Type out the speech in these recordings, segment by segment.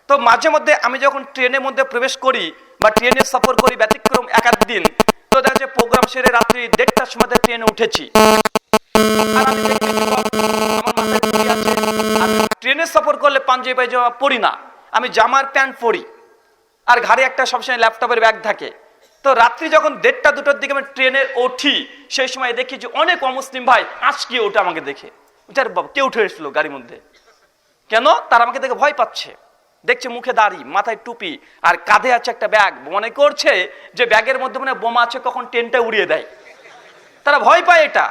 তো মাঝে মধ্যে আমি যখন ট্রেনের মধ্যে প্রবেশ করি বা ট্রেনে সফর করি ব্যতিক্রম এক আধ দিন, তো দেখা যাচ্ছে প্রোগ্রাম সেরে রাত্রি 1:30টার সময় ট্রেনে উঠেছি, আর আমি দেখছি আমার মাথায় টুপি আছে। আমি ট্রেনে সফর করলে পাঞ্জাবি পায়জামা পরি না, আমি জামার প্যান্ট পরি, আর ঘাড়ে একটা সবসময় ল্যাপটপের ব্যাগ থাকে। তো রাত্রি যখন 1:30-2টার দিকে আমি ট্রেনে উঠি, সেই সময় দেখি যে অনেক অমুসলিম ভাই আজকে ওঠে আমাকে দেখে, বাবা কে উঠে এসলো গাড়ির মধ্যে, কেন? তারা আমাকে দেখে ভয় পাচ্ছে, দেখছে মুখে দাড়ি, মাথায় টুপি, আর কাঁধে আছে একটা ব্যাগ, মনে করছে যে ব্যাগের মধ্যে মানে বোমা আছে, কখন ট্রেনটা উড়িয়ে দেয়। তারা ভয় পায়। এটা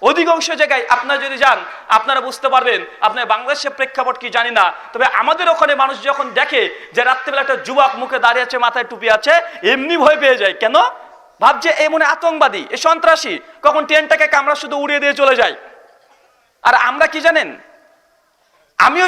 অধিকাংশ জায়গায় আপনারা যদি যান আপনারা বুঝতে পারবেন। আপনার বাংলাদেশের প্রেক্ষাপট কি জানি না, তবে আমাদের ওখানে মানুষ যখন দেখে যে রাত্রিবেলা একটা যুবক মুখে দাঁড়িয়ে আছে, মাথায় টুপি আছে, এমনি ভয় পেয়ে যায়। কেন? ভাবছে এই মনে আতঙ্কবাদী, এ সন্ত্রাসী, কখন ট্রেনটাকে কামড়া শুধু উড়িয়ে দিয়ে চলে যায়। আর আমরা কি জানেন, আমিও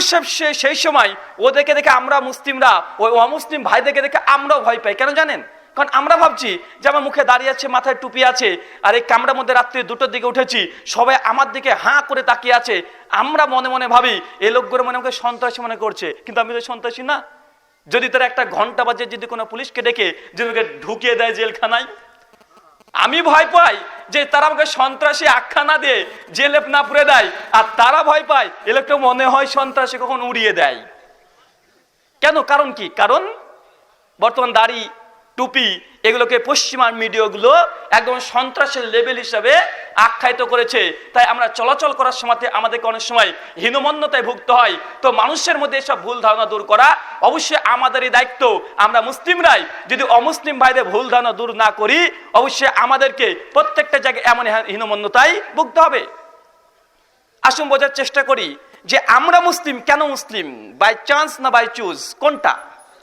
সেই সময় ওদেরকে দেখে আমরা মুসলিমরা ওই অমুসলিম ভাইদেরকে দেখে আমরাও ভয় পাই। কেন জানেন? কারণ আমরা ভাবছি যে আমার মুখে দাঁড়িয়ে আছে, মাথায় টুপি আছে, আর এই কামড়ার মধ্যে রাত্রি 2টার দিকে উঠেছি, সবাই আমার দিকে হাঁ করে তাকিয়ে আছে। আমরা মনে মনে ভাবি এই লোকগুলো মনে আমাকে সন্ত্রাসী মনে করছে, কিন্তু আমি তো সন্ত্রাসী না। যদি তারা একটা ঘন্টা বাজে যদি কোনো পুলিশকে ডেকে যদি ঢুকিয়ে দেয় জেলখানায়, আমি ভয় পাই যে তারা আমাকে সন্ত্রাসী আখ্যা না দিয়ে জেলে না পুরে দেয়, আর তারা ভয় পায় এ লোকটা মনে হয় সন্ত্রাসী, কখন উড়িয়ে দেয়। কেন? কারণ কি? কারণ বর্তমান দাড়ি টুপি এগুলোকে পশ্চিমা মিডিয়াগুলো একদম সন্ত্রাসের লেভেল হিসাবে আখ্যায়িত করেছে। তাই আমরা চলাচল করার সময় আমাদেরকে অনেক সময় হীনমন্যতায় ভুগতে হয়। তো মানুষের মধ্যে এসব ভুল ধারণা দূর করা অবশ্যই আমাদেরই দায়িত্ব। আমরা মুসলিমরাই যদি অমুসলিম ভাইদের ভুল ধারণা দূর না করি, অবশ্যই আমাদেরকে প্রত্যেকটা জায়গায় এমন হীনমন্যতায় ভুগতে হবে। আসুন বোঝার চেষ্টা করি যে আমরা মুসলিম কেন মুসলিম, বাই চান্স না বাই চুজ? কোনটা?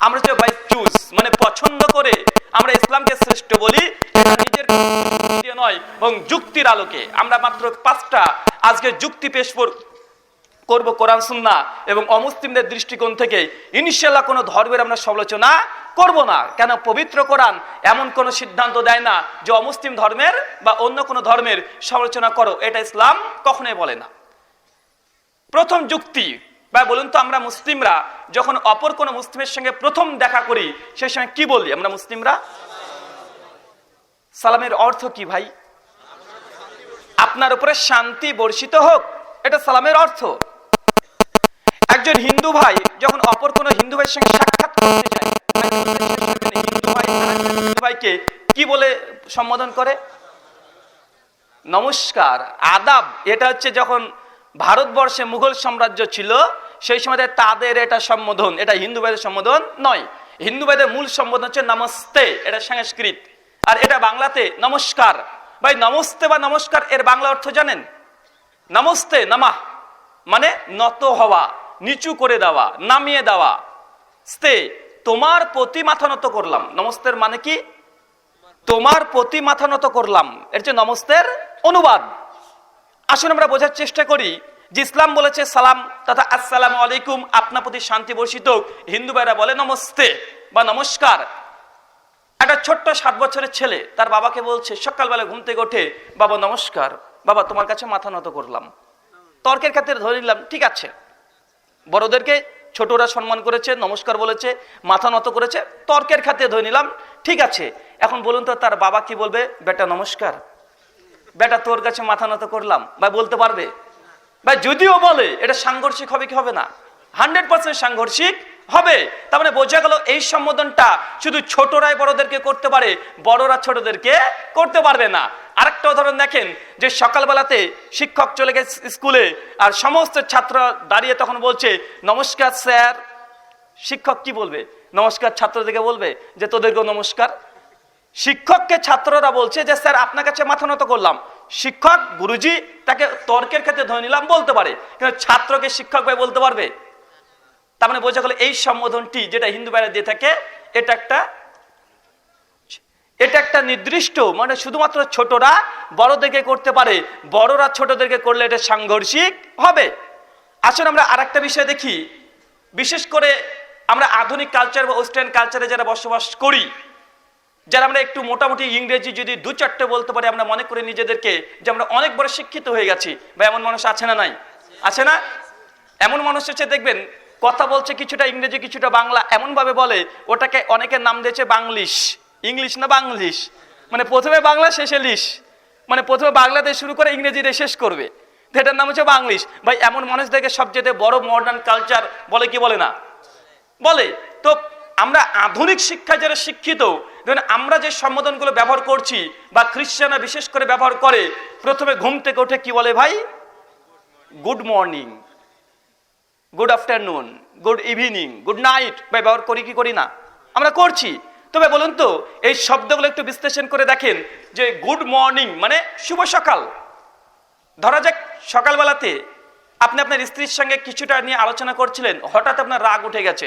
আমরা যে বাই চুজ মানে পছন্দ করে আমরা ইসলামকে শ্রেষ্ঠ বলি, এটা নিজের নয় এবং যুক্তির আলোকে আমরা মাত্র 5টা আজকে যুক্তি পেশ করব কোরআন সুন্নাহ এবং অমুসলিমদের দৃষ্টিকোণ থেকে। ইনশাআল্লাহ কোনো ধর্মের আমরা সমালোচনা করব না। কেন? পবিত্র কোরআন এমন কোনো সিদ্ধান্ত দেয় না যে অমুসলিম ধর্মের বা অন্য কোনো ধর্মের সমালোচনা করো, এটা ইসলাম কখনোই বলে না। প্রথম যুক্তি, বা বলুন তো, আমরা মুসলিমরা যখন অপর কোনো মুসলিমের সঙ্গে প্রথম দেখা করি সেই সময় কি বলি আমরা মুসলিমরা? সালামের অর্থ কি ভাই? আপনার উপরে শান্তি বর্ষিত হোক, এটা সালামের অর্থ। একজন হিন্দু ভাই যখন অপর কোনো হিন্দু ভাইয়ের সঙ্গে সাক্ষাৎ করতে যায়, হিন্দু ভাইকে কি বলে সম্বোধন করে? নমস্কার, আদাব। এটা হচ্ছে যখন ভারতবর্ষে মুঘল সাম্রাজ্য ছিল সেই সময় তাদের এটা সম্বোধন, এটা হিন্দু ভাইদের সম্বোধন নয়। হিন্দু ভাইদের মূল সম্বোধন হচ্ছে নমস্তে, এটা সংস্কৃত, আর এটা বাংলাতে নমস্কার। ভাই নমস্তে বা নমস্কার এর বাংলা অর্থ জানেন? নমস্তে নামাহ মানে নত হওয়া, নিচু করে দেওয়া, নামিয়ে দেওয়া। স্তে তোমার প্রতি মাথা নত করলাম। নমস্তের মানে কি? তোমার প্রতি মাথা নত করলাম, এর হচ্ছে নমস্তের অনুবাদ। আসুন আমরা বোঝার চেষ্টা করি যে ইসলাম বলেছে সালাম তথা আসসালামু আলাইকুম, আপনার প্রতি শান্তি বর্ষিত হোক। হিন্দু ভাইরা বলে নমস্তে বা নমস্কার। একটা ছোট্ট 7 বছরের ছেলে তার বাবাকে বলছে সকালবেলা ঘুম থেকে ওঠে, বাবা নমস্কার, বাবা তোমার কাছে মাথা নত করলাম। তর্কের খাতিরে ধরে নিলাম, ঠিক আছে, বড়দেরকে ছোটরা সম্মান করেছে, নমস্কার বলেছে, মাথা নত করেছে, তর্কের খাতিরে ধরে নিলাম, ঠিক আছে। এখন বলুন তো তার বাবা কি বলবে? বেটা নমস্কার, বেটা তোর কাছে মাথা নত করলাম। ভাই বলতে পারবে? ভাই যদিও বলে এটা সাংঘর্ষিক হবে কি হবে না? 100% সাংঘর্ষিক হবে। তার মানে বোঝা গেল এই সম্বোধনটা শুধু ছোটরাই বড়দেরকে করতে পারে, বড়রা ছোটদেরকে করতে পারবে না। আরেকটা উদাহরণ দেখেন যে সকালবেলাতে শিক্ষক চলে গেছে স্কুলে, আর সমস্ত ছাত্র দাঁড়িয়ে তখন বলছে নমস্কার স্যার। শিক্ষক কি বলবে? নমস্কার ছাত্রদেরকে বলবে যে তোদেরকেও নমস্কার। শিক্ষককে ছাত্ররা বলছে যে স্যার আপনার কাছে মাথা নত করলাম। শিক্ষক গুরুজি তাকে তর্কের ক্ষেত্রে ধরে নিলাম বলতে পারে, কিন্তু ছাত্রকে শিক্ষক ভাই বলতে পারবে? তার মানে বোঝা গেল এই সম্বোধনটি যেটা হিন্দু ভাইরা দিয়ে থাকে এটা একটা নির্দিষ্ট, মানে শুধুমাত্র ছোটরা বড়দেরকে করতে পারে, বড়রা ছোটদেরকে করলে এটা সাংঘর্ষিক হবে। আসলে আমরা আরেকটা বিষয় দেখি, বিশেষ করে আমরা আধুনিক কালচার বা ওয়েস্টার্ন কালচারে যারা বসবাস করি, যারা আমরা একটু মোটামুটি ইংরেজি যদি 2-4টে বলতে পারি, আমরা মনে করি নিজেদেরকে যে আমরা অনেক বড় শিক্ষিত হয়ে গেছি। বা এমন মানুষ আছে না? নাই? আছে না? এমন মানুষ হচ্ছে দেখবেন কথা বলছে কিছুটা ইংরেজি কিছুটা বাংলা, এমন ভাবে বলে ওটাকে অনেকে নাম দিয়েছে বাংলিশ। ইংলিশ না বাংলিশ, মানে প্রথমে বাংলা শেষে লিশ, মানে প্রথমে বাংলা দিয়ে শুরু করে ইংরেজি দিয়ে শেষ করবে, এটার নাম হচ্ছে বাংলিশ। ভাই এমন মানুষদেরকে সবচেয়ে বড় মডার্ন কালচার বলে কি বলে না বলে? তো আমরা আধুনিক শিক্ষায় যারা শিক্ষিত, দেখুন আমরা যে সম্বোধনগুলো ব্যবহার করছি বা খ্রিস্টানরা বিশেষ করে ব্যবহার করে, প্রথমে ঘুম থেকে উঠে কি বলে ভাই? Good morning, good afternoon, good evening, good night. ভাই ব্যবহার করি কি করি না? আমরা করছি। তবে বলুন তো এই শব্দগুলো একটু বিশ্লেষণ করে দেখেন যে গুড মর্নিং মানে শুভ সকাল। ধরা যাক সকালবেলাতে আপনি আপনার স্ত্রীর সঙ্গে কিছুটা নিয়ে আলোচনা করছিলেন, হঠাৎ আপনার রাগ উঠে গেছে,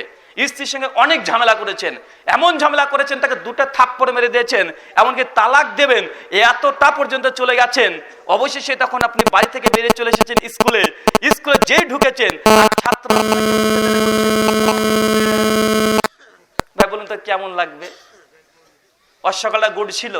স্ত্রীর সঙ্গে অনেক ঝামেলা করেছেন, এমন ঝামেলা করেছেন তাকে দুটো থাপ্পড় মেরে দিয়েছেন, এমনকি তালাক দেবেন এতটা পর্যন্ত চলে গেছেন। অবশেষে তখন আপনি বাড়ি থেকে বেরিয়ে চলে এসেছেন স্কুলে, স্কুলে যেই ঢুকেছেন আর ছাত্র, ভাই বলুন তো কেমন লাগবে? ওর সকালটা গুড ছিল।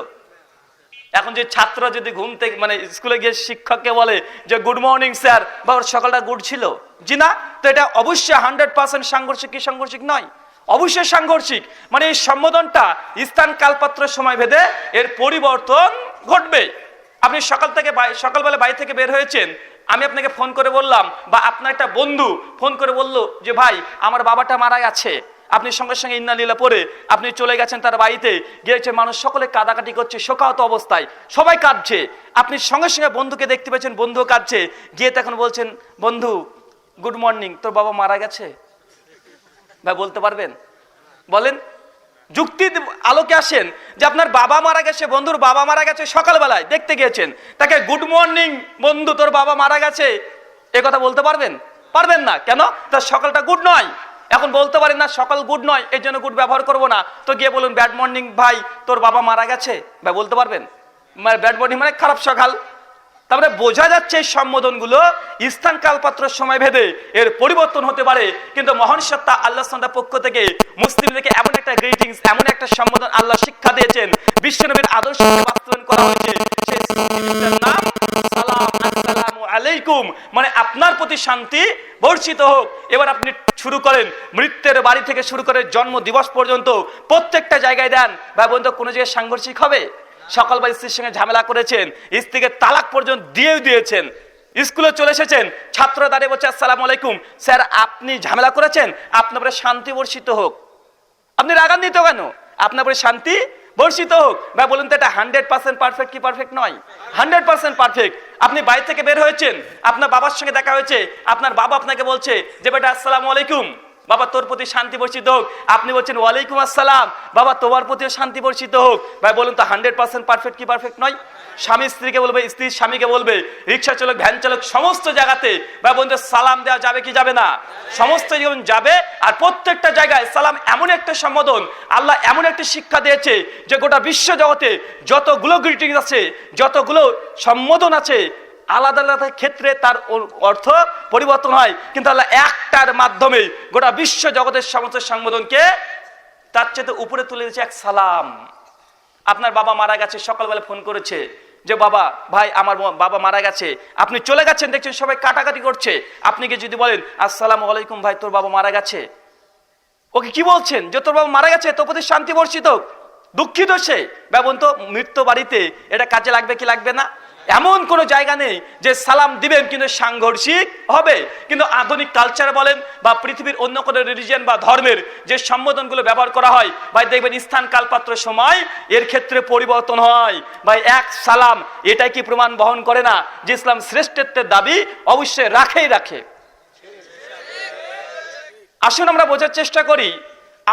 এখন যে ছাত্র যদি ঘুম থেকে মানে স্কুলে গিয়ে শিক্ষককে বলে যে গুড মর্নিং স্যার, বা ওর সকালটা গুড ছিল, জি না? তো এটা অবশ্যই 100% সাংঘর্ষিক কি সাংঘর্ষিক নয়? অবশ্যই সাংঘর্ষিক। মানে এই সম্বোধনটা স্থান কালপাত্র সময় ভেদে এর পরিবর্তন ঘটবে। আপনি সকালবেলা বাড়ি থেকে বের হয়েছেন, আমি আপনাকে ফোন করে বললাম, বা আপনার একটা বন্ধু ফোন করে বলল যে ভাই আমার বাবাটা মারা গেছে, আপনি সঙ্গে সঙ্গে ইন্না লীলা পরে আপনি চলে গেছেন তার বাড়িতে, গিয়েছে মানুষ সকলে কাঁদাকাটি করছে, শোকাহত অবস্থায় সবাই কাঁদছে, আপনি সঙ্গে সঙ্গে বন্ধুকে দেখতে পেয়েছেন, বন্ধুও কাঁদছে, গিয়ে তখন বলছেন বন্ধু গুড মর্নিং, তোর বাবা মারা গেছে। ভাই বলতে পারবেন? বলেন, যুক্তি আলোকে আসেন যে আপনার বাবা মারা গেছে, বন্ধুর বাবা মারা গেছে, সকালবেলায় দেখতে গিয়েছেন, তাকে গুড মর্নিং বন্ধু তোর বাবা মারা গেছে এ কথা বলতে পারবেন? পারবেন না। কেন? তার সকালটা গুড নয়। এখন বলতে পারেন না সকাল গুড নয় এই জন্য গুড ব্যবহার করবো না, তো গিয়ে বলুন ব্যাড মর্নিং ভাই তোর বাবা মারা গেছে। ভাই বলতে পারবেন? মানে ব্যাড মর্নিং মানে খারাপ সকাল। তারপরে বোঝা যাচ্ছে এই সম্বোধনগুলো স্থান কালপাত্র সময় ভেদে এর পরিবর্তন হতে পারে, কিন্তু মহান সত্তা আল্লাহ সুবহানাহু পক্ষ থেকে মুসলিমদেরকে এমন একটা গ্রিটিংস, এমন একটা সম্বোধন আল্লাহ শিক্ষা দিয়েছেন, বিশ্বনবীর আদর্শকে বাস্তবায়ন করা হয়েছে। সেই জিনিসটার নাম সালাম, আসসালামু আলাইকুম, মানে আপনার প্রতি শান্তি বর্ষিত হোক। এবার আপনি শুরু করেন মৃত্যুর বাড়ি থেকে শুরু করে জন্ম দিবস পর্যন্ত প্রত্যেকটা জায়গায় দেন। ভাই বন্ধু কোনো জায়গায় সাংঘর্ষিক হবে? সকালবেলা স্ত্রীর সঙ্গে ঝামেলা করেছেন, স্ত্রীকে তালাক পর্যন্ত দিয়েছেন, স্কুলে চলে এসেছেন, ছাত্র দাঁড়িয়ে বলছে আসসালামু আলাইকুম স্যার আপনি ঝামেলা করেছেন, আপনার উপরে শান্তি বর্ষিত হোক। আপনি রাগান্বিত কেন? আপনার উপরে শান্তি বর্ষিত হোক। ভাই বলুন তো এটা 100% পারফেক্ট কি পারফেক্ট নয়? 100% পারফেক্ট। আপনি বাড়ি থেকে বের হয়েছেন, আপনার বাবার সঙ্গে দেখা হয়েছে, আপনার বাবা আপনাকে বলছে যে বেটা আসসালামু আলাইকুম, বাবা তোর প্রতি শান্তি বর্ষিত হোক। আপনি বলছেন ওয়ালাইকুম আসসালাম, বাবা তোমার প্রতিও শান্তি বর্ষিত হোক। ভাই বলুন তো 100% পারফেক্ট কি পারফেক্ট নয়? স্বামী স্ত্রীকে বলবে, স্ত্রী স্বামীকে বলবে, রিক্সা চালক ভ্যান চালক সমস্ত জায়গাতে ভাই বন্ধু সালাম দেওয়া যাবে কি যাবে না? সমস্ত জীবন যাবে। আর প্রত্যেকটা জায়গায় সালাম এমন একটা সম্বোধন, আল্লাহ এমন একটা শিক্ষা দিয়েছে যে গোটা বিশ্ব জগতে যতগুলো গ্রিটিংস আছে, যতগুলো সম্বোধন আছে, আলাদা আলাদা ক্ষেত্রে তার অর্থ পরিবর্তন হয়, কিন্তু আল্লাহ একটার মাধ্যমে গোটা বিশ্ব জগতের সমস্ত সম্বোধনকে তার চেয়ে উপরে তুলে দিয়েছে এক সালাম। আপনার বাবা মারা গেছে, সকালবেলা ফোন করেছে যে বাবা ভাই আমার বাবা মারা গেছে, আপনি চলে গেছেন, দেখছেন সবাই কাটাকাটি করছে, আপনি কি যদি বলেন আসসালামু আলাইকুম ভাই তোর বাবা মারা গেছে, ওকে কি বলছেন? যে তোর বাবা মারা গেছে, তোর প্রতি শান্তি বর্ষিত, দুঃখিত সে। ব্যবন্ত মৃত্যু বাড়িতে এটা কাজে লাগবে কি লাগবে না? এমন কোনো জায়গা নেই যে সালাম দিবেন কিন্তু সাংঘর্ষিক হবে। কিন্তু আধুনিক কালচার বলেন বা পৃথিবীর অন্য কোনো রিলিজিয়ন বা ধর্মের যে সম্বোধনগুলো ব্যবহার করা হয়, ভাই দেখবেন স্থান কালপাত্র সময় এর ক্ষেত্রে পরিবর্তন হয়। ভাই এক সালাম এটাই কি প্রমাণ বহন করে না যে ইসলাম শ্রেষ্ঠত্বের দাবি অবশ্যই রাখে। আসুন আমরা বোঝার চেষ্টা করি,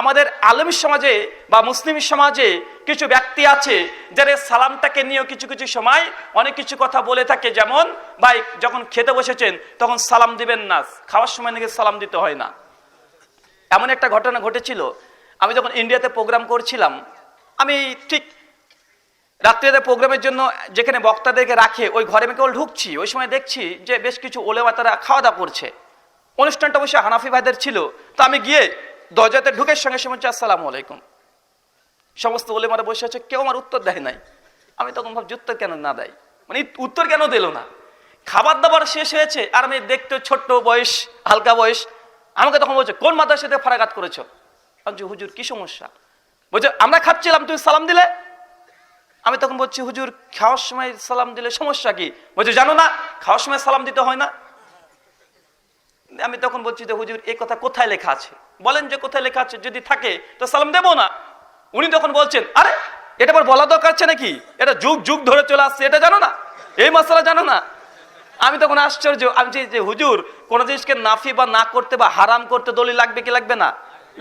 আমাদের আলেমী সমাজে বা মুসলিম সমাজে কিছু ব্যক্তি আছে যারা সালামটাকে নিয়েও কিছু কিছু সময় অনেক কিছু কথা বলে থাকে। যেমন ভাই যখন খেতে বসেছেন তখন সালাম দিবেন না, খাওয়ার সময় নাকি সালাম দিতে হয় না। এমন একটা ঘটনা ঘটেছিল, আমি যখন ইন্ডিয়াতে প্রোগ্রাম করছিলাম, আমি ঠিক রাত্রিতে প্রোগ্রামের জন্য যেখানে বক্তাদেরকে রাখে ওই ঘরে আমি কেবল ঢুকছি, ওই সময় দেখছি যে বেশ কিছু ওলেমা তারা খাওয়া দাওয়া করছে। অনুষ্ঠানটা অবশ্যই হানাফি ভাইদের ছিল, তো আমি গিয়ে দরজাতে ঢুকে সঙ্গে সঙ্গে বলছি আসসালামু আলাইকুম। সমস্ত ওলেমারা বসে আছে, কেউ আমার উত্তর দেয় নাই। আমি তখন ভাবছি উত্তর কেন না দেয়, মানে উত্তর কেন দিল না? খাবার দাবার শেষ হয়েছে আর আমি দেখতে ছোট্ট বয়স, হালকা বয়স, আমাকে তখন বলছে কোন মাদ্রাসাতে ফারাগাত করেছো? আমি বলছি হুজুর কি সমস্যা? বলছে আমরা খাচ্ছিলাম তুমি সালাম দিলে। আমি তখন বলছি হুজুর খাওয়ার সময় সালাম দিলে সমস্যা কি? বলছে জানো না খাওয়ার সময় সালাম দিতে হয় না? আমি তখন বলছি যে হুজুর এই কথা কোথায় লেখা আছে? বলেন যে কোথায় লেখা আছে, যদি থাকে তো সালাম দেবো না। উনি তখন বলছেন আরে এটা আবার বলা দরকার আছে নাকি, এটা যুগ যুগ ধরে চলে আসছে, এটা জানো না, এই মশলা জানো না? আমি তখন আশ্চর্য, আমি যে হুজুর কোন জিনিসকে নাফি বা না করতে বা হারাম করতে দলিল লাগবে কি লাগবে না?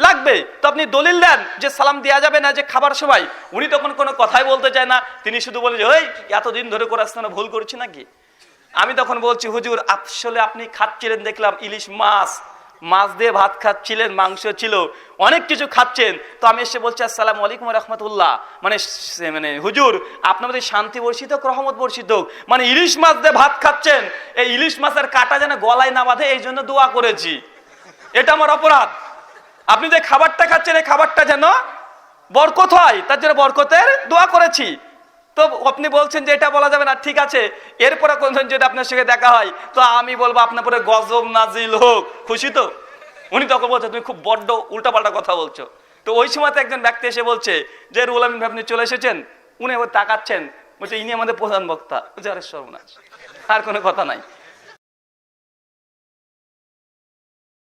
লাগবে। তো আপনি দলিল দেন যে সালাম দেওয়া যাবে না যে খাবার সময়। উনি তখন কোনো কথাই বলতে চায় না, তিনি শুধু বলে যে ওই এতদিন ধরে করে আসতে না, ভুল করছি নাকি? আমি তখন বলছি হুজুর আসলে আপনি খাচ্ছিলেন দেখলাম ইলিশ মাছ, মাছ দিয়ে ভাত খাচ্ছিলেন, মাংস ছিল, অনেক কিছু খাচ্ছেন। তো আমি এসে বলছি আসসালামু আলাইকুম রহমতুল্লাহ, মানে হুজুর আপনার মধ্যে শান্তি বর্ষিত হোক, রহমত বর্ষিত হোক। মানে ইলিশ মাছ দিয়ে ভাত খাচ্ছেন, এই ইলিশ মাছের কাঁটা যেন গলায় না বাঁধে, এই জন্য দোয়া করেছি। এটা আমার অপরাধ। আপনি যে খাবারটা খাচ্ছেন এই খাবারটা যেন বরকত হয়, তার জন্য বরকতের দোয়া করেছি। তো আপনি বলছেন যে এটা বলা যাবে না, ঠিক আছে। এরপরে কোনদিন যদি আপনার সঙ্গে দেখা হয় তো আমি বলবো আপনার পরে গজব নাজিল হোক, খুশি তো? উনি তখন বলছে তুমি খুব বড্ড উল্টাপাল্টা কথা বলছো। তো ওই সময় একজন ব্যক্তি এসে বলছে যে রুহুল আমিন ভাই আপনি চলে এসেছেন। উনি আবার তাকাচ্ছেন, বলছে ইনি আমাদের প্রধান বক্তা। আরে সর্বনাশ, আর কোনো কথা নাই।